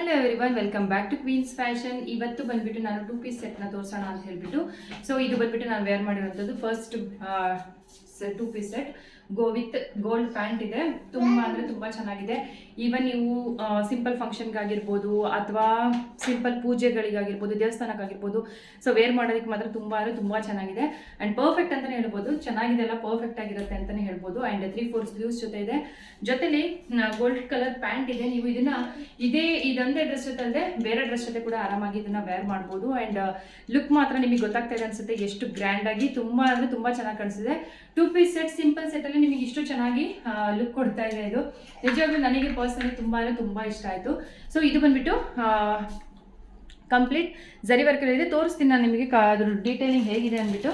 Hello everyone, welcome back to Queens Fashion. ಇವತ್ತು ಬಂದ್ಬಿಟ್ಟು ನಾನು 2 ಪೀಸ್ ಸೆಟ್ನ ತೋರಿಸೋಣ ಅಂತ ಹೇಳ್ಬಿಟ್ಟು. ಸೊ ಇದು ಬಂದ್ಬಿಟ್ಟು ನಾನು ವೇರ್ ಮಾಡಿರೋಂಥದ್ದು first 2 piece set with gold pant ಇದೆ. ತುಂಬ ಅಂದರೆ ತುಂಬ ಚೆನ್ನಾಗಿದೆ. ಈವನ್ ನೀವು ಸಿಂಪಲ್ ಫಂಕ್ಷನ್ಗಾಗಿರ್ಬೋದು ಅಥವಾ ಸಿಂಪಲ್ ಪೂಜೆಗಳಿಗಾಗಿರ್ಬೋದು, ದೇವಸ್ಥಾನಕ್ಕಾಗಿರ್ಬೋದು, ಸೊ ವೇರ್ ಮಾಡೋದಕ್ಕೆ ಮಾತ್ರ ತುಂಬ ಅಂದರೆ ತುಂಬ ಚೆನ್ನಾಗಿದೆ. ಆ್ಯಂಡ್ ಪರ್ಫೆಕ್ಟ್ ಅಂತಲೇ ಹೇಳ್ಬೋದು. ಚೆನ್ನಾಗಿದೆ ಅಲ್ಲ, ಪರ್ಫೆಕ್ಟ್ ಆಗಿರುತ್ತೆ ಅಂತಲೇ ಹೇಳ್ಬೋದು. ಆ್ಯಂಡ್ 3/4 ಸ್ಲೀವ್ಸ್ ಜೊತೆ ಇದೆ. ಜೊತೆಲಿ ಗೋಲ್ಡ್ ಕಲರ್ ಪ್ಯಾಂಟ್ ಇದೆ. ನೀವು ಇದನ್ನ ಇದೊಂದೇ ಡ್ರೆಸ್ ಜೊತೆ ಅಲ್ಲದೆ ಬೇರೆ ಡ್ರೆಸ್ ಜೊತೆ ಕೂಡ ಆರಾಮಾಗಿ ಇದನ್ನ ವೇರ್ ಮಾಡ್ಬೋದು. ಆ್ಯಂಡ್ ಲುಕ್ ಮಾತ್ರ ನಿಮಗೆ ಗೊತ್ತಾಗ್ತಾ ಇದೆ ಅನ್ಸುತ್ತೆ, ಎಷ್ಟು ಗ್ರ್ಯಾಂಡ್ ಆಗಿ ತುಂಬ ಅಂದರೆ ತುಂಬ ಚೆನ್ನಾಗಿ ಕಾಣಿಸಿದೆ. 2 ಪೀಸ್ ಸೆಟ್, ಸಿಂಪಲ್ ಸೆಟ್ ಅಲ್ಲಿ ನಿಮಗೆ ಇಷ್ಟು ಚೆನ್ನಾಗಿ ಲುಕ್ ಕೊಡ್ತಾ ಇದೆ. ಇದು ನಿಜವಾಗ್ಲೂ ನನಗೆ ಪರ್ಸನಲಿ ತುಂಬ ಅಂದರೆ ತುಂಬ ಇಷ್ಟ ಆಯಿತು. ಸೊ ಇದು ಬಂದ್ಬಿಟ್ಟು ಕಂಪ್ಲೀಟ್ ಜರಿ ವರ್ಕ್ ಇದೆ. ತೋರಿಸ್ತೀನಿ ನಾನು ನಿಮಗೆ ಅದ್ರ ಡೀಟೇಲಿಂಗ್ ಹೇಗಿದೆ ಅಂದ್ಬಿಟ್ಟು.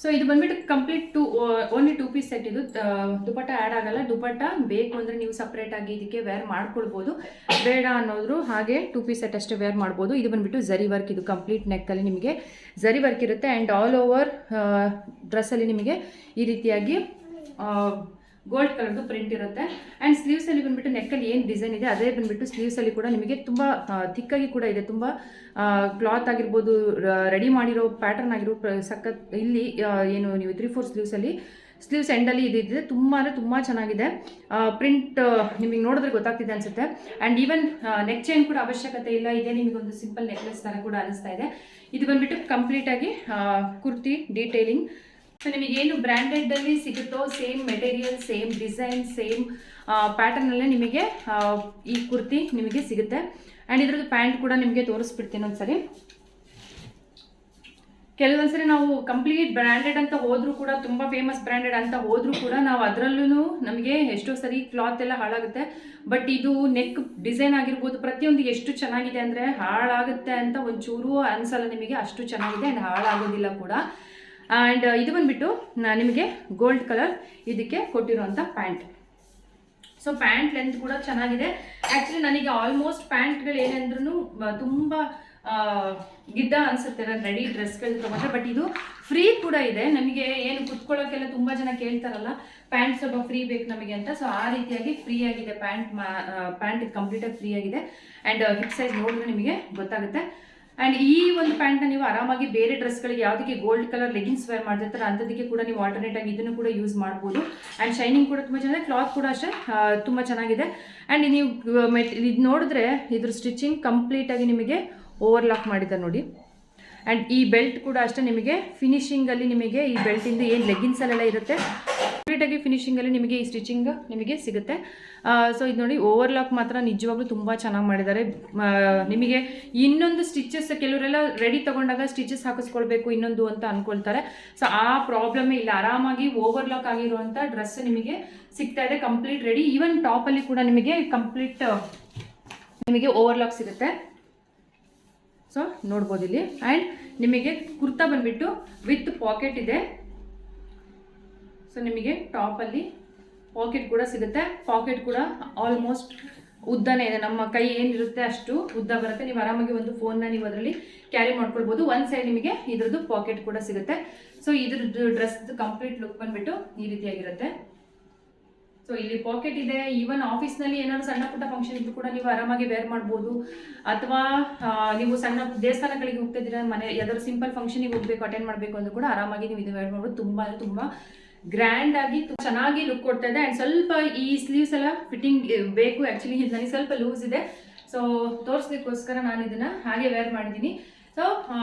ಸೊ ಇದು ಬಂದ್ಬಿಟ್ಟು ಕಂಪ್ಲೀಟ್ ಓನ್ಲಿ 2 ಪೀಸ್ ಸೆಟ್. ಇದು ದುಪಟ್ಟ ಆ್ಯಡ್ ಆಗಲ್ಲ. ದುಪಟ್ಟ ಬೇಕು ಅಂದರೆ ನೀವು ಸಪ್ರೇಟ್ ಆಗಿ ಇದಕ್ಕೆ ವೇರ್ ಮಾಡ್ಕೊಳ್ಬೋದು. ಬೇಡ ಅನ್ನೋದ್ರು ಹಾಗೆ 2 ಪೀಸ್ ಸೆಟ್ ಅಷ್ಟೇ ವೇರ್ ಮಾಡ್ಬೋದು. ಇದು ಬಂದ್ಬಿಟ್ಟು ಜರಿ ವರ್ಕ್. ಇದು ಕಂಪ್ಲೀಟ್ ನೆಕ್ಕಲ್ಲಿ ನಿಮಗೆ ಜರಿ ವರ್ಕ್ ಇರುತ್ತೆ. ಆ್ಯಂಡ್ ಆಲ್ ಓವರ್ ಡ್ರೆಸ್ಸಲ್ಲಿ ನಿಮಗೆ ಈ ರೀತಿಯಾಗಿ ಗೋಲ್ಡ್ ಕಲರ್ದು ಪ್ರಿಂಟ್ ಇರುತ್ತೆ. ಆ್ಯಂಡ್ ಸ್ಲೀವ್ಸಲ್ಲಿ ಬಂದುಬಿಟ್ಟು ನೆಕ್ಕಲ್ಲಿ ಏನು ಡಿಸೈನ್ ಇದೆ ಅದೇ ಬಂದುಬಿಟ್ಟು ಸ್ಲೀವ್ಸಲ್ಲಿ ಕೂಡ ನಿಮಗೆ ತುಂಬ ಥಿಕ್ಕಾಗಿ ಕೂಡ ಇದೆ. ತುಂಬ ಕ್ಲಾತ್ ಆಗಿರ್ಬೋದು, ರೆಡಿ ಮಾಡಿರೋ ಪ್ಯಾಟರ್ನ್ ಆಗಿರೋ ಸಖತ್. ಇಲ್ಲಿ ಏನು ನೀವು 3/4 ಸ್ಲೀವ್ಸ್ ಎಂಡಲ್ಲಿ ಇದಿದೆ. ತುಂಬ ಅಂದರೆ ತುಂಬ ಚೆನ್ನಾಗಿದೆ. ಪ್ರಿಂಟ್ ನಿಮಗೆ ನೋಡಿದ್ರೆ ಗೊತ್ತಾಗ್ತಿದೆ ಅನಿಸುತ್ತೆ. ಆ್ಯಂಡ್ ಈವನ್ ನೆಕ್ ಚೈನ್ ಕೂಡ ಅವಶ್ಯಕತೆ ಇಲ್ಲ. ಇದೆ ನಿಮಗೊಂದು ಸಿಂಪಲ್ ನೆಕ್ಲೆಸ್ ಥರ ಕೂಡ ಅನಿಸ್ತಾ ಇದೆ. ಇದು ಬಂದುಬಿಟ್ಟು ಕಂಪ್ಲೀಟಾಗಿ ಕುರ್ತಿ ಡೀಟೇಲಿಂಗ್. ಸೊ ನಿಮಗೇನು ಬ್ರ್ಯಾಂಡೆಡಲ್ಲಿ ಸಿಗುತ್ತೋ same material, same design, same ಪ್ಯಾಟರ್ನಲ್ಲೇ ನಿಮಗೆ ಈ ಕುರ್ತಿ ನಿಮಗೆ ಸಿಗುತ್ತೆ. ಆ್ಯಂಡ್ ಇದ್ರದ್ದು ಪ್ಯಾಂಟ್ ಕೂಡ ನಿಮಗೆ ತೋರಿಸ್ಬಿಡ್ತೀನಿ ಒಂದ್ಸರಿ. ಕೆಲವೊಂದ್ಸರಿ ನಾವು ಕಂಪ್ಲೀಟ್ ಬ್ರ್ಯಾಂಡೆಡ್ ಅಂತ ಹೋದ್ರೂ ಕೂಡ, ತುಂಬ ಫೇಮಸ್ ಬ್ರ್ಯಾಂಡೆಡ್ ಅಂತ ಹೋದ್ರೂ ಕೂಡ ನಾವು ಅದರಲ್ಲೂ ನಮಗೆ ಎಷ್ಟೋ ಸರಿ ಕ್ಲಾತ್ ಎಲ್ಲ ಹಾಳಾಗುತ್ತೆ. ಬಟ್ ಇದು ನೆಕ್ ಡಿಸೈನ್ ಆಗಿರ್ಬೋದು, ಪ್ರತಿಯೊಂದು ಎಷ್ಟು ಚೆನ್ನಾಗಿದೆ ಅಂದರೆ ಹಾಳಾಗುತ್ತೆ ಅಂತ ಒಂಚೂರು ಅನಿಸಲ್ಲ ನಿಮಗೆ. ಅಷ್ಟು ಚೆನ್ನಾಗಿದೆ ಆ್ಯಂಡ್ ಹಾಳಾಗೋದಿಲ್ಲ ಕೂಡ. ಆ್ಯಂಡ್ ಇದು ಬಂದುಬಿಟ್ಟು ನಿಮಗೆ ಗೋಲ್ಡ್ ಕಲರ್ ಇದಕ್ಕೆ ಕೊಟ್ಟಿರುವಂಥ ಪ್ಯಾಂಟ್. ಸೊ ಪ್ಯಾಂಟ್ ಲೆಂತ್ ಕೂಡ ಚೆನ್ನಾಗಿದೆ. ಆ್ಯಕ್ಚುಲಿ ನನಗೆ ಆಲ್ಮೋಸ್ಟ್ ಪ್ಯಾಂಟ್ಗಳು ಏನಂದ್ರೂ ತುಂಬ ಗಿಡ್ಡ ಅನಿಸುತ್ತೆ ನಾನು ರೆಡಿ ಡ್ರೆಸ್ಗಳು ತೊಗೊಂಡ್ರೆ. ಬಟ್ ಇದು ಫ್ರೀ ಕೂಡ ಇದೆ. ನಮಗೆ ಏನು ಕುತ್ಕೊಳ್ಳೋಕ್ಕೆಲ್ಲ ತುಂಬ ಜನ ಕೇಳ್ತಾರಲ್ಲ, ಪ್ಯಾಂಟ್ ಸ್ವಲ್ಪ ಫ್ರೀ ಬೇಕು ನಮಗೆ ಅಂತ. ಸೊ ಆ ರೀತಿಯಾಗಿ ಫ್ರೀ ಆಗಿದೆ ಪ್ಯಾಂಟ್ ಕಂಪ್ಲೀಟಾಗಿ ಫ್ರೀ ಆಗಿದೆ. ಆ್ಯಂಡ್ ಹಿಪ್ ಸೈಜ್ ನೋಡಿದ್ರೆ ನಿಮಗೆ ಗೊತ್ತಾಗುತ್ತೆ. ಆ್ಯಂಡ್ ಈ ಒಂದು ಪ್ಯಾಂಟ್ನ ನೀವು ಆರಾಮಾಗಿ ಬೇರೆ ಡ್ರೆಸ್ಗಳಿಗೆ ಯಾವುದಕ್ಕೆ ಗೋಲ್ಡ್ ಕಲರ್ ಲೆಗಿನ್ಸ್ ವೇರ್ ಮಾಡ್ತಿರ್ತಾರೆ ಅಂಥದಕ್ಕೆ ಕೂಡ ನೀವು ಆಲ್ಟರ್ನೇಟ್ ಆಗಿ ಇದನ್ನು ಕೂಡ ಯೂಸ್ ಮಾಡ್ಬೋದು. ಆ್ಯಂಡ್ ಶೈನಿಂಗ್ ಕೂಡ ತುಂಬ ಚೆನ್ನಾಗಿದೆ. ಕ್ಲಾತ್ ಕೂಡ ಅಷ್ಟೇ ತುಂಬ ಚೆನ್ನಾಗಿದೆ. ಆ್ಯಂಡ್ ನೀವು ಇದು ನೋಡಿದ್ರೆ ಇದ್ರ ಸ್ಟಿಚಿಂಗ್ ಕಂಪ್ಲೀಟಾಗಿ ನಿಮಗೆ ಓವರ್ಲಾಕ್ ಮಾಡಿದ್ದಾರೆ ನೋಡಿ. ಆ್ಯಂಡ್ ಈ ಬೆಲ್ಟ್ ಕೂಡ ಅಷ್ಟೇ ನಿಮಗೆ ಫಿನಿಶಿಂಗಲ್ಲಿ ನಿಮಗೆ ಈ ಬೆಲ್ಟಿಂದ ಏನು ಲೆಗಿನ್ಸಲ್ಲೆಲ್ಲ ಇರುತ್ತೆ ಕಂಪ್ಲೀಟಾಗಿ ಫಿನಿಶಿಂಗಲ್ಲಿ ನಿಮಗೆ ಈ ಸ್ಟಿಚಿಂಗ್ ನಿಮಗೆ ಸಿಗುತ್ತೆ. ಸೊ ಇದು ನೋಡಿ ಓವರ್ಲಾಕ್ ಮಾತ್ರ ನಿಜವಾಗ್ಲೂ ತುಂಬ ಚೆನ್ನಾಗಿ ಮಾಡಿದ್ದಾರೆ. ನಿಮಗೆ ಇನ್ನೊಂದು ಸ್ಟಿಚಸ್, ಕೆಲವರೆಲ್ಲ ರೆಡಿ ತೊಗೊಂಡಾಗ ಸ್ಟಿಚಸ್ ಹಾಕಿಸ್ಕೊಳ್ಬೇಕು ಇನ್ನೊಂದು ಅಂತ ಅಂದ್ಕೊಳ್ತಾರೆ. ಸೊ ಆ ಪ್ರಾಬ್ಲಮ್ಮೇ ಇಲ್ಲ. ಆರಾಮಾಗಿ ಓವರ್ಲಾಕ್ ಆಗಿರುವಂಥ ಡ್ರೆಸ್ ನಿಮಗೆ ಸಿಗ್ತಾ ಇದೆ ಕಂಪ್ಲೀಟ್ ರೆಡಿ. ಈವನ್ ಟಾಪಲ್ಲಿ ಕೂಡ ನಿಮಗೆ ಕಂಪ್ಲೀಟ್ ನಿಮಗೆ ಓವರ್ಲಾಕ್ ಸಿಗುತ್ತೆ. ಸೊ ನೋಡ್ಬೋದು ಇಲ್ಲಿ. ಆ್ಯಂಡ್ ನಿಮಗೆ ಕುರ್ತಾ ಬಂದುಬಿಟ್ಟು ವಿತ್ ಪಾಕೆಟ್ ಇದೆ. ಸೊ ನಿಮಗೆ ಟಾಪಲ್ಲಿ ಪಾಕೆಟ್ ಕೂಡ ಸಿಗುತ್ತೆ. ಪಾಕೆಟ್ ಕೂಡ ಆಲ್ಮೋಸ್ಟ್ ಉದ್ದನೇ ಇದೆ. ನಮ್ಮ ಕೈ ಏನಿರುತ್ತೆ ಅಷ್ಟು ಉದ್ದ ಬರುತ್ತೆ. ನೀವು ಆರಾಮಾಗಿ ಒಂದು ಫೋನ್ನ ನೀವು ಅದರಲ್ಲಿ ಕ್ಯಾರಿ ಮಾಡ್ಕೊಳ್ಬೋದು. ಒಂದು ಸೈಡ್ ನಿಮಗೆ ಇದ್ರದ್ದು ಪಾಕೆಟ್ ಕೂಡ ಸಿಗುತ್ತೆ. ಸೊ ಇದ್ರದ್ದು ಡ್ರೆಸ್ದು ಕಂಪ್ಲೀಟ್ ಲುಕ್ ಬಂದುಬಿಟ್ಟು ಈ ರೀತಿಯಾಗಿರುತ್ತೆ. ಸೊ ಇಲ್ಲಿ ಪಾಕೆಟ್ ಇದೆ. ಈವನ್ ಆಫೀಸ್ನಲ್ಲಿ ಏನಾದ್ರು ಸಣ್ಣ ಪುಟ್ಟ ಫಂಕ್ಷನ್ ಇದ್ದು ಕೂಡ ನೀವು ಆರಾಮಾಗಿ ವೇರ್ ಮಾಡ್ಬೋದು. ಅಥವಾ ನೀವು ಸಣ್ಣ ದೇವಸ್ಥಾನಗಳಿಗೆ ಹೋಗ್ತಾ ಇದ್ದೀರಾ, ಮನೆ ಯಾವ್ದಾದ್ರು ಸಿಂಪಲ್ ಫಂಕ್ಷನಿಗೆ ಹೋಗಬೇಕು, ಅಟೆಂಡ್ ಮಾಡಬೇಕು ಅಂದ್ರೂ ಕೂಡ ಆರಾಮಾಗಿ ನೀವು ಇದು ವೇರ್ ಮಾಡ್ಬೋದು. ತುಂಬ ಅಂದರೆ ತುಂಬ ಗ್ರ್ಯಾಂಡ್ ಆಗಿ ಚೆನ್ನಾಗಿ ಲುಕ್ ಕೊಡ್ತಾ ಇದೆ. ಆ್ಯಂಡ್ ಸ್ವಲ್ಪ ಈ ಸ್ಲೀವ್ಸ್ ಎಲ್ಲ ಫಿಟ್ಟಿಂಗ್ ಬೇಕು. ಆ್ಯಕ್ಚುಲಿ ನನಗೆ ಸ್ವಲ್ಪ ಲೂಸ್ ಇದೆ. ಸೊ ತೋರಿಸ್ಲಿಕ್ಕೋಸ್ಕರ ನಾನು ಇದನ್ನು ಹಾಗೆ ವೇರ್ ಮಾಡಿದ್ದೀನಿ. ಸೊ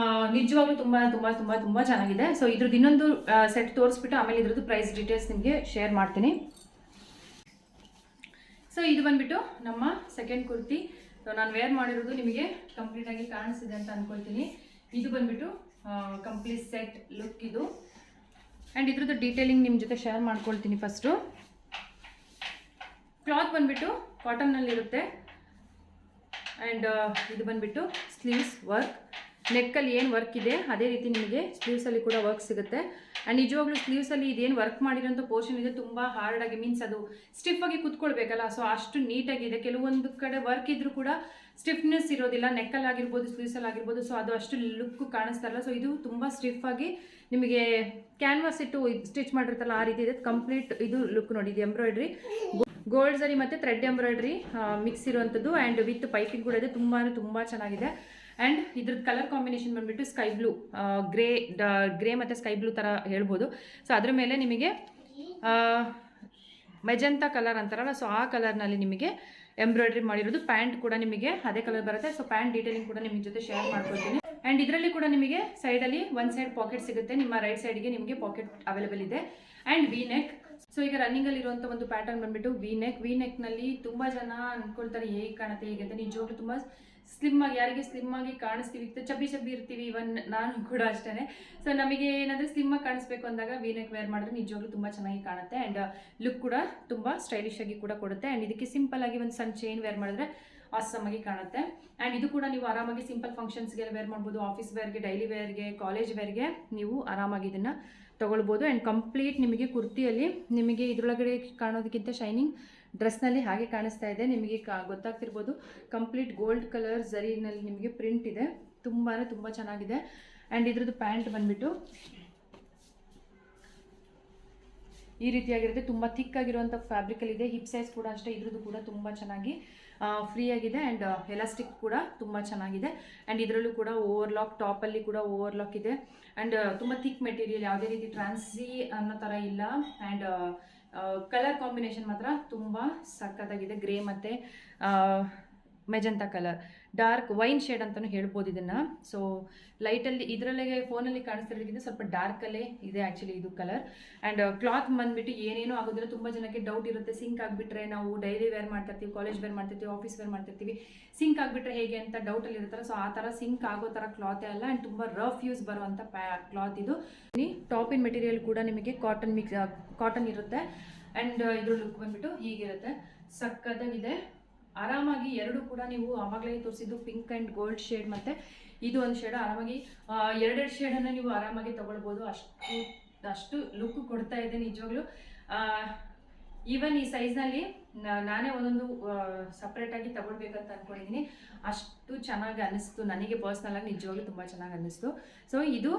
ನಿಜವಾಗ್ಲೂ ತುಂಬ ತುಂಬ ತುಂಬ ತುಂಬ ಚೆನ್ನಾಗಿದೆ. ಸೊ ಇದ್ರದ್ದು ಇನ್ನೊಂದು ಸೆಟ್ ತೋರಿಸ್ಬಿಟ್ಟು ಆಮೇಲೆ ಇದ್ರದ್ದು ಪ್ರೈಸ್ ಡೀಟೇಲ್ಸ್ ನಿಮಗೆ ಶೇರ್ ಮಾಡ್ತೀನಿ. ಸೊ ಇದು ಬಂದುಬಿಟ್ಟು ನಮ್ಮ ಸೆಕೆಂಡ್ ಕುರ್ತಿ. ಸೊ ನಾನು ವೇರ್ ಮಾಡಿರೋದು ನಿಮಗೆ ಕಂಪ್ಲೀಟಾಗಿ ಕಾಣಿಸ್ತಿದೆ ಅಂತ ಅಂದ್ಕೊಳ್ತೀನಿ. ಇದು ಬಂದುಬಿಟ್ಟು ಕಂಪ್ಲೀಟ್ ಸೆಟ್ ಲುಕ್ ಇದು. ಆ್ಯಂಡ್ ಇದ್ರದ್ದು ಡೀಟೇಲಿಂಗ್ ನಿಮ್ಮ ಜೊತೆ ಶೇರ್ ಮಾಡ್ಕೊಳ್ತೀನಿ. ಫಸ್ಟು ಕ್ಲಾತ್ ಬಂದುಬಿಟ್ಟು ಕಾಟನ್ನಲ್ಲಿರುತ್ತೆ. ಆ್ಯಂಡ್ ಇದು ಬಂದುಬಿಟ್ಟು ಸ್ಲೀವ್ಸ್ ವರ್ಕ್. ನೆಕ್ಕಲ್ಲಿ ಏನು ವರ್ಕ್ ಇದೆ ಅದೇ ರೀತಿ ನಿಮಗೆ ಸ್ಲೀವ್ಸಲ್ಲಿ ಕೂಡ ವರ್ಕ್ ಸಿಗುತ್ತೆ. ಆ್ಯಂಡ್ ನಿಜವಾಗ್ಲೂ ಸ್ಲೀವ್ಸಲ್ಲಿ ಇದೇನು ವರ್ಕ್ ಮಾಡಿರೋಂಥ ಪೋರ್ಷನ್ ಇದೆ ತುಂಬ ಹಾರ್ಡಾಗಿ, ಮೀನ್ಸ್ ಅದು ಸ್ಟಿಫಾಗಿ ಕುತ್ಕೊಳ್ಬೇಕಲ್ಲ. ಸೊ ಅಷ್ಟು ನೀಟಾಗಿದೆ. ಕೆಲವೊಂದು ಕಡೆ ವರ್ಕ್ ಇದ್ರೂ ಕೂಡ ಸ್ಟಿಫ್ನೆಸ್ ಇರೋದಿಲ್ಲ. ನೆಕ್ಕಲ್ಲಿ ಆಗಿರ್ಬೋದು, ಸ್ಲೀವ್ಸಲ್ಲಿ ಆಗಿರ್ಬೋದು. ಸೊ ಅದು ಅಷ್ಟು ಲುಕ್ ಕಾಣಿಸ್ತಾರಲ್ಲ. ಸೊ ಇದು ತುಂಬ ಸ್ಟಿಫಾಗಿ ನಿಮಗೆ ಕ್ಯಾನ್ವಾಸ್ ಇಟ್ಟು ಸ್ಟಿಚ್ ಮಾಡಿರ್ತಾರಲ್ಲ ಆ ರೀತಿ ಇದೆ ಕಂಪ್ಲೀಟ್. ಇದು ಲುಕ್ ನೋಡಿ, ಇದು ಎಂಬ್ರಾಯ್ಡ್ರಿ ಗೋಲ್ಡ್ ಸರಿ ಮತ್ತು ಥ್ರೆಡ್ ಎಂಬ್ರಾಯ್ಡ್ರಿ ಮಿಕ್ಸ್ ಇರುವಂಥದ್ದು ಆ್ಯಂಡ್ ವಿತ್ ಪೈಪಿಂಗ್ ಕೂಡ ಇದೆ. ತುಂಬ ಚೆನ್ನಾಗಿದೆ. ಆ್ಯಂಡ್ ಇದ್ರದ್ದು ಕಲರ್ ಕಾಂಬಿನೇಷನ್ ಬಂದುಬಿಟ್ಟು ಸ್ಕೈ ಬ್ಲೂ, ಗ್ರೇ ಮತ್ತು ಸ್ಕೈ ಬ್ಲೂ ಥರ ಹೇಳ್ಬೋದು. ಸೊ ಅದ್ರ ಮೇಲೆ ನಿಮಗೆ ಮೆಜೆಂತಾ ಕಲರ್ ಅಂತಾರಲ್ಲ, ಸೊ ಆ ಕಲರ್ನಲ್ಲಿ ನಿಮಗೆ ಎಂಬ್ರಾಯ್ಡ್ರಿ ಮಾಡಿರೋದು. ಪ್ಯಾಂಟ್ ಕೂಡ ನಿಮಗೆ ಅದೇ ಕಲರ್ ಬರುತ್ತೆ. ಸೊ ಪ್ಯಾಂಟ್ ಡೀಟೇಲಿಂಗ್ ಕೂಡ ನಿಮ್ಮ ಜೊತೆ ಶೇರ್ ಮಾಡ್ಕೊಳ್ತೀನಿ. ಆ್ಯಂಡ್ ಇದರಲ್ಲಿ ಕೂಡ ನಿಮಗೆ ಸೈಡಲ್ಲಿ ಒಂದು ಸೈಡ್ ಪಾಕೆಟ್ ಸಿಗುತ್ತೆ. ನಿಮ್ಮ ರೈಟ್ ಸೈಡ್ಗೆ ನಿಮಗೆ ಪಾಕೆಟ್ ಅವೈಲೇಬಲ್ ಇದೆ. And we neck. ಸೊ ಈಗ ರನ್ನಿಂಗಲ್ಲಿ ಇರುವಂಥ ಒಂದು ಪ್ಯಾಟರ್ನ್ ಬಂದುಬಿಟ್ಟು ವಿ ನೆಕ್ನಲ್ಲಿ ತುಂಬ ಜನ ಅಂದ್ಕೊಳ್ತಾರೆ ಹೇಗೆ ಕಾಣುತ್ತೆ ಹೇಗೆ ಅಂತ. ನಿಜವಾಗ್ಲೂ ತುಂಬ ಸ್ಲಿಮ್ ಆಗಿ, ಯಾರಿಗೆ ಸ್ಲಿಮ್ ಆಗಿ ಕಾಣಿಸ್ತೀವಿ, ಚಬ್ಬಿ ಇರ್ತೀವಿ, ಇವನ್ ನಾನು ಕೂಡ ಅಷ್ಟೇ. ಸೊ ನಮಗೆ ಏನಾದರೂ ಸ್ಲಿಮ್ ಆಗಿ ಕಾಣಿಸ್ಬೇಕು ಅಂದಾಗ ವಿ ನೆಕ್ ವೇರ್ ಮಾಡಿದ್ರೆ ನಿಜವಾಗ್ಲೂ ತುಂಬ ಚೆನ್ನಾಗಿ ಕಾಣುತ್ತೆ. ಆ್ಯಂಡ್ ಲುಕ್ ಕೂಡ ತುಂಬ ಸ್ಟೈಲಿಶ್ ಆಗಿ ಕೂಡ ಕೊಡುತ್ತೆ. ಆ್ಯಂಡ್ ಇದಕ್ಕೆ ಸಿಂಪಲ್ ಆಗಿ ಒಂದು ಸಣ್ಣ ಚೈನ್ ವೇರ್ ಮಾಡಿದ್ರೆ ಆಸಮ್ ಆಗಿ ಕಾಣುತ್ತೆ. ಆ್ಯಂಡ್ ಇದು ಕೂಡ ನೀವು ಆರಾಮಾಗಿ ಸಿಂಪಲ್ ಫಂಕ್ಷನ್ಸ್ಗೆಲ್ಲ ವೇರ್ ಮಾಡ್ಬೋದು. ಆಫೀಸ್ ವೇರ್ಗೆ, ಡೈಲಿ ವೇರ್ಗೆ, ಕಾಲೇಜ್ ವೇರ್ಗೆ ನೀವು ಆರಾಮಾಗಿ ಇದನ್ನು ತೊಗೊಳ್ಬೋದು. ಆ್ಯಂಡ್ ಕಂಪ್ಲೀಟ್ ನಿಮಗೆ ಕುರ್ತಿಯಲ್ಲಿ ನಿಮಗೆ ಇದರೊಳಗಡೆ ಕಾಣೋದಕ್ಕಿಂತ ಶೈನಿಂಗ್ ಡ್ರೆಸ್ನಲ್ಲಿ ಹಾಗೆ ಕಾಣಿಸ್ತಾ ಇದೆ. ನಿಮಗೆ ಗೊತ್ತಾಗ್ತಿರ್ಬೋದು, ಕಂಪ್ಲೀಟ್ ಗೋಲ್ಡ್ ಕಲರ್ ಝರಿನಲ್ಲಿ ನಿಮಗೆ ಪ್ರಿಂಟ್ ಇದೆ. ತುಂಬ ಚೆನ್ನಾಗಿದೆ. ಆ್ಯಂಡ್ ಇದ್ರದ್ದು ಪ್ಯಾಂಟ್ ಬಂದುಬಿಟ್ಟು ಈ ರೀತಿಯಾಗಿರುತ್ತೆ. ತುಂಬ ಥಿಕ್ ಆಗಿರುವಂಥ ಫ್ಯಾಬ್ರಿಕಲ್ಲಿದೆ. ಹಿಪ್ ಸೈಜ್ ಕೂಡ ಅಷ್ಟೇ. ಇದ್ರದ್ದು ಕೂಡ ತುಂಬ ಚೆನ್ನಾಗಿ ಫ್ರೀ ಆಗಿದೆ. ಆ್ಯಂಡ್ ಎಲಾಸ್ಟಿಕ್ ಕೂಡ ತುಂಬ ಚೆನ್ನಾಗಿದೆ. ಆ್ಯಂಡ್ ಇದರಲ್ಲೂ ಕೂಡ ಓವರ್ಲಾಕ್, ಟಾಪಲ್ಲಿ ಕೂಡ ಓವರ್ಲಾಕ್ ಇದೆ. ಆ್ಯಂಡ್ ತುಂಬ ಥಿಕ್ ಮೆಟೀರಿಯಲ್, ಯಾವುದೇ ರೀತಿ ಟ್ರಾನ್ಸಿ ಅನ್ನೋ ಥರ ಇಲ್ಲ. ಆ್ಯಂಡ್ ಕಲರ್ ಕಾಂಬಿನೇಷನ್ ಮಾತ್ರ ತುಂಬ ಸಖತ್ತಾಗಿದೆ. ಗ್ರೇ ಮತ್ತು magenta colour, dark wine shade ಅಂತಲೂ ಹೇಳ್ಬೋದು ಇದನ್ನು. ಸೊ ಲೈಟಲ್ಲಿ ಇದರಲ್ಲೇ ಫೋನಲ್ಲಿ ಕಾಣಿಸ್ತಿರೋದಕ್ಕಿಂತ ಸ್ವಲ್ಪ ಡಾರ್ಕಲ್ಲೇ ಇದೆ ಆ್ಯಕ್ಚುಲಿ ಇದು ಕಲರ್. ಆ್ಯಂಡ್ ಕ್ಲಾತ್ ಬಂದುಬಿಟ್ಟು ಏನೇನೂ ಆಗೋದಿಲ್ಲ. ತುಂಬ ಜನಕ್ಕೆ ಡೌಟ್ ಇರುತ್ತೆ, ಸಿಂಕ್ ಆಗಿಬಿಟ್ರೆ ನಾವು ಡೈಲಿ ವೇರ್ ಮಾಡ್ತಿರ್ತೀವಿ, ಕಾಲೇಜ್ ವೇರ್ ಮಾಡ್ತಿರ್ತೀವಿ, ಆಫೀಸ್ ವೇರ್ ಮಾಡ್ತಿರ್ತೀವಿ, ಸಿಂಕ್ ಆಗಿಬಿಟ್ರೆ ಹೇಗೆ ಅಂತ ಡೌಟಲ್ಲಿ ಇರ್ತಾರೆ. ಸೊ ಆ ಥರ ಸಿಂಕ್ ಆಗೋ ಥರ ಕ್ಲಾತೇ ಅಲ್ಲ. ಆ್ಯಂಡ್ ತುಂಬ ರಫ್ ಯೂಸ್ ಬರುವಂಥ ಕ್ಲಾತ್ ಇದು. ಟಾಪಿನ ಮೆಟೀರಿಯಲ್ ಕೂಡ ನಿಮಗೆ ಕಾಟನ್ ಇರುತ್ತೆ. ಆ್ಯಂಡ್ ಇದ್ರ ಲುಕ್ ಬಂದುಬಿಟ್ಟು ಹೀಗಿರುತ್ತೆ. ಸಕ್ಕತ್ತಾಗಿದೆ. ಆರಾಮಾಗಿ ಎರಡು ಕೂಡ ನೀವು ಆವಾಗಲೇ ತೋರಿಸಿದ್ದು ಪಿಂಕ್ ಆ್ಯಂಡ್ ಗೋಲ್ಡ್ ಶೇಡ್ ಮತ್ತು ಇದು ಒಂದು ಶೇಡ್, ಆರಾಮಾಗಿ ಎರಡೆರಡು ಶೇಡನ್ನು ನೀವು ಆರಾಮಾಗಿ ತೊಗೊಳ್ಬೋದು. ಅಷ್ಟು ಲುಕ್ ಕೊಡ್ತಾ ಇದೆ ನಿಜವಾಗ್ಲೂ. ಈವನ್ ಈ ಸೈಜ್ನಲ್ಲಿ ನಾನೇ ಒಂದೊಂದು ಸಪ್ರೇಟಾಗಿ ತಗೊಳ್ಬೇಕಂತ ಅಂದ್ಕೊಂಡಿದ್ದೀನಿ. ಅಷ್ಟು ಚೆನ್ನಾಗಿ ಅನ್ನಿಸ್ತು ನನಗೆ ಪರ್ಸ್ನಲಾಗಿ, ನಿಜವಾಗ್ಲೂ ತುಂಬ ಚೆನ್ನಾಗಿ ಅನ್ನಿಸ್ತು. ಸೊ ಇದು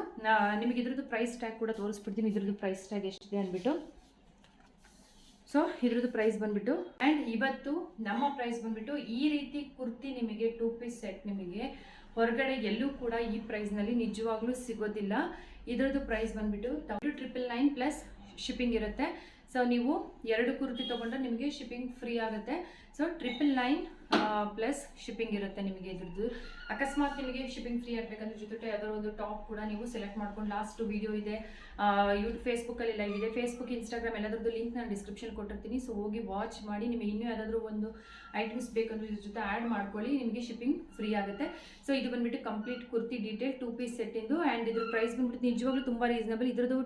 ನಿಮಗೆ ಇದ್ರದ್ದು ಪ್ರೈಸ್ ಟ್ಯಾಗ್ ಕೂಡ ತೋರಿಸ್ಬಿಡ್ತೀನಿ. ಇದ್ರದ್ದು ಪ್ರೈಸ್ ಟ್ಯಾಗ್ ಎಷ್ಟಿದೆ ಅಂದ್ಬಿಟ್ಟು. ಸೊ ಇದ್ರದ್ದು ಪ್ರೈಸ್ ಬಂದುಬಿಟ್ಟು, ಆ್ಯಂಡ್ ಇವತ್ತು ನಮ್ಮ ಪ್ರೈಸ್ ಬಂದುಬಿಟ್ಟು ಈ ರೀತಿ ಕುರ್ತಿ ನಿಮಗೆ 2 ಪೀಸ್ ಸೆಟ್ ನಿಮಗೆ ಹೊರಗಡೆ ಎಲ್ಲೂ ಕೂಡ ಈ ಪ್ರೈಸ್ನಲ್ಲಿ ನಿಜವಾಗ್ಲೂ ಸಿಗೋದಿಲ್ಲ. ಇದರದ್ದು ಪ್ರೈಸ್ ಬಂದುಬಿಟ್ಟು 999 ಪ್ಲಸ್ ಶಿಪ್ಪಿಂಗ್ ಇರುತ್ತೆ. ಸೊ ನೀವು 2 ಕುರ್ತಿ ತೊಗೊಂಡ್ರೆ ನಿಮಗೆ ಶಿಪ್ಪಿಂಗ್ ಫ್ರೀ ಆಗುತ್ತೆ. ಸೊ 999 ಪ್ಲಸ್ ಶಿಪ್ಪಿಂಗ್ ಇರುತ್ತೆ ನಿಮಗೆ. ಇದ್ರದ್ದು ಅಕಸ್ಮಾತ್ ನಿಮಗೆ ಶಿಪ್ಪಿಂಗ್ ಫ್ರೀ ಆಗಬೇಕಂದ್ರೆ ಜೊತೆ ಯಾವ್ದಾದ್ರು ಒಂದು ಟಾಪ್ ಕೂಡ ನೀವು ಸೆಲೆಕ್ಟ್ ಮಾಡ್ಕೊಂಡು, ಲಾಸ್ಟ್ ವಿಡಿಯೋ ಇದೆ, ಫೇಸ್ಬುಕ್ಕಲ್ಲಿ ಲೈವ್ ಇದೆ, ಫೇಸ್ಬುಕ್, ಇನ್ಸ್ಟಾಗ್ರಾಮ್ ಎಲ್ಲದ್ರದ್ದು ಲಿಂಕ್ ನಾನು ಡಿಸ್ಕ್ರಿಪ್ಷನ್ ಕೊಟ್ಟಿರ್ತೀನಿ. ಸೊ ಹೋಗಿ ವಾಚ್ ಮಾಡಿ. ನಿಮಗೆ ಇನ್ನೂ ಯಾವುದಾದ್ರೂ ಒಂದು ಐಟಮ್ಸ್ ಬೇಕಂದ್ರೆ ಇದ್ರ ಜೊತೆ ಆ್ಯಡ್ ಮಾಡ್ಕೊಳ್ಳಿ, ನಿಮಗೆ ಶಿಪ್ಪಿಂಗ್ ಫ್ರೀ ಆಗುತ್ತೆ. ಸೊ ಇದು ಬಂದುಬಿಟ್ಟು ಕಂಪ್ಲೀಟ್ ಕುರ್ತಿ ಡೀಟೇಲ್ 2 ಪೀಸ್ ಸೆಟ್ಟಿಂದು. ಆ್ಯಂಡ್ ಇದ್ರ ಪ್ರೈಸ್ ಬಂದುಬಿಟ್ಟು ನಿಜವಾಗ್ಲೂ ತುಂಬ ರೀಸನಬಲ್. ಇದ್ರದ್ದು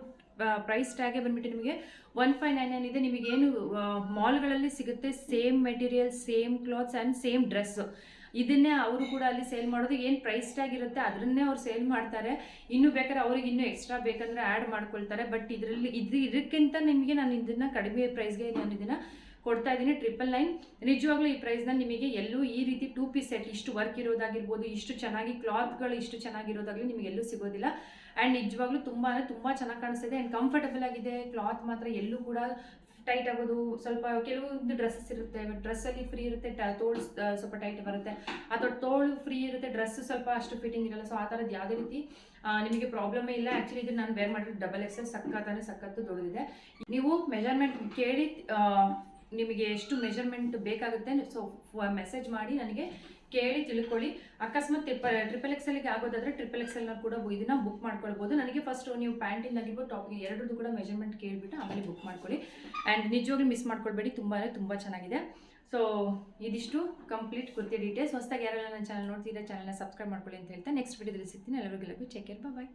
ಪ್ರೈಸ್ ಟ್ಯಾಗೇ ಬಂದುಬಿಟ್ಟು ನಿಮಗೆ 1599 ಇದೆ. ನಿಮಗೇನು ಮಾಲ್ಗಳಲ್ಲಿ ಸಿಗುತ್ತೆ same material, same clothes and same dress. ಇದನ್ನೇ ಅವರು ಕೂಡ ಅಲ್ಲಿ ಸೇಲ್ ಮಾಡೋದು. ಏನು ಪ್ರೈಸ್ ಟ್ಯಾಗ್ ಇರುತ್ತೆ ಅದನ್ನೇ ಅವ್ರು ಸೇಲ್ ಮಾಡ್ತಾರೆ. ಇನ್ನೂ ಬೇಕಾದ್ರೆ ಅವ್ರಿಗೆ ಇನ್ನೂ ಎಕ್ಸ್ಟ್ರಾ ಬೇಕಂದರೆ ಆ್ಯಡ್ ಮಾಡ್ಕೊಳ್ತಾರೆ. ಬಟ್ ಇದಕ್ಕಿಂತ ನಿಮಗೆ ನಾನು ಇದನ್ನು ಕಡಿಮೆ ಪ್ರೈಸ್ಗೆ ನಾನು ಇದನ್ನು ಕೊಡ್ತಾ ಇದ್ದೀನಿ. 999. ನಿಜವಾಗ್ಲೂ ಈ ಪ್ರೈಸ್ನಲ್ಲಿ ನಿಮಗೆ ಎಲ್ಲೂ ಈ ರೀತಿ 2 ಪೀಸ್ ಸೆಟ್ ಇಷ್ಟು ವರ್ಕ್ ಇರೋದಾಗಿರ್ಬೋದು, ಇಷ್ಟು ಚೆನ್ನಾಗಿ ಕ್ಲಾತ್ಗಳು ಇಷ್ಟು ಚೆನ್ನಾಗಿರೋದಾಗಲಿ ನಿಮಗೆ ಎಲ್ಲೂ ಸಿಗೋದಿಲ್ಲ. ಆ್ಯಂಡ್ ನಿಜವಾಗ್ಲೂ ತುಂಬ ಚೆನ್ನಾಗಿ ಕಾಣಿಸ್ತಿದೆ. ಆ್ಯಂಡ್ ಕಂಫರ್ಟಬಲ್ ಆಗಿದೆ. ಕ್ಲಾತ್ ಮಾತ್ರ ಎಲ್ಲೂ ಕೂಡ ಟೈಟ್ ಆಗೋದು, ಸ್ವಲ್ಪ ಕೆಲವೊಂದು ಡ್ರೆಸ್ಸಸ್ ಇರುತ್ತೆ, ಡ್ರೆಸ್ಸಲ್ಲಿ ಫ್ರೀ ಇರುತ್ತೆ, ತೋಳು ಸ್ವಲ್ಪ ಟೈಟ್ ಬರುತ್ತೆ, ಅಥವಾ ತೋಳು ಫ್ರೀ ಇರುತ್ತೆ, ಡ್ರೆಸ್ ಸ್ವಲ್ಪ ಅಷ್ಟು ಫಿಟ್ಟಿಂಗ್ ಇರಲ್ಲ. ಸೊ ಆ ಥರದ್ದು ಯಾವುದೇ ರೀತಿ ನಿಮಗೆ ಪ್ರಾಬ್ಲಮೇ ಇಲ್ಲ. ಆ್ಯಕ್ಚುಲಿ ಇದು ನಾನು ವೇರ್ ಮಾಡಿದ್ರೆ XXL ಸಖತ್ತು ದೊಡ್ಡದಿದೆ. ನೀವು ಮೆಜರ್ಮೆಂಟ್ ಕೇಳಿ ನಿಮಗೆ ಎಷ್ಟು ಮೆಜರ್ಮೆಂಟ್ ಬೇಕಾಗುತ್ತೆ ಸೊ ಮೆಸೇಜ್ ಮಾಡಿ ನನಗೆ ಕೇಳಿ ತಿಳ್ಕೊಳ್ಳಿ. ಅಕಸ್ಮಾತ್ XXLಗೆ ಆಗೋದಾದರೆ XXL ಕೂಡ ಇದನ್ನು ಬುಕ್ ಮಾಡ್ಕೊಳ್ಬೋದು. ನನಗೆ ಫಸ್ಟ್ ನೀವು ಪ್ಯಾಂಟಿಂದಾಗಿರ್ಬೋದು ಟಾಪ್ಗೆ ಎರಡರದ್ದು ಕೂಡ ಮೆಜರ್ಮೆಂಟ್ ಕೇಳಿಬಿಟ್ಟು ಆಮೇಲೆ ಬುಕ್ ಮಾಡ್ಕೊಳ್ಳಿ. ಆ್ಯಂಡ್ ನಿಜವಾಗ್ಲೂ ಮಿಸ್ ಮಾಡ್ಕೊಳ್ಬೇಡಿ, ತುಂಬ ಚೆನ್ನಾಗಿದೆ. ಸೊ ಇದಿಷ್ಟು ಕಂಪ್ಲೀಟ್ ಕುರ್ತಿ ಡೀಟೇಲ್ಸ್. ಹೊಸದಾಗಿ ಯಾರೆಲ್ಲ ನನ್ನ ಚಾನಲ್ ನೋಡ್ತಿದ್ದರೆ ಚಾನಲ್ನ ಸಬ್ಸ್ಕ್ರೈಬ್ ಮಾಡ್ಕೊಳ್ಳಿ ಅಂತ ಹೇಳ್ತಾ ನೆಕ್ಸ್ಟ್ ವಿಡಿಯೋದಲ್ಲಿ ಸಿಗ್ತೀನಿ. ಎಲ್ಲರಿಗೂ ಟೇಕ್ ಕೇರ್, ಬಾಯ್.